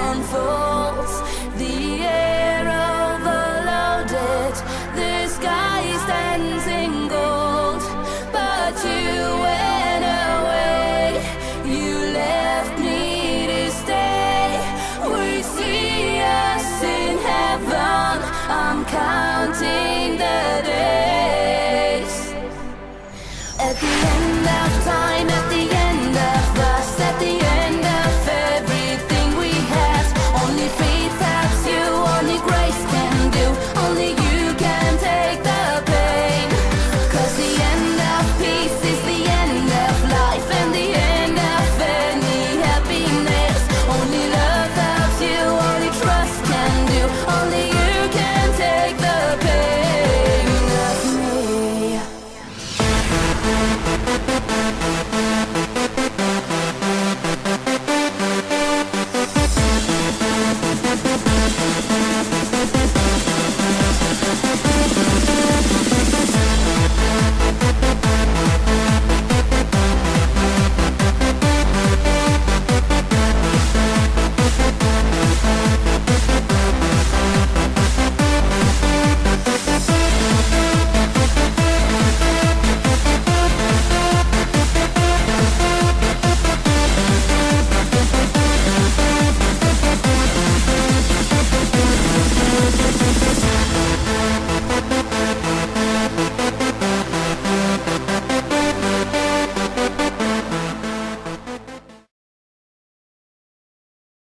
unfolds. The air overloaded, the sky stands in gold. But you went away, you left me to stay. We see us in heaven, I'm counting the days. At the end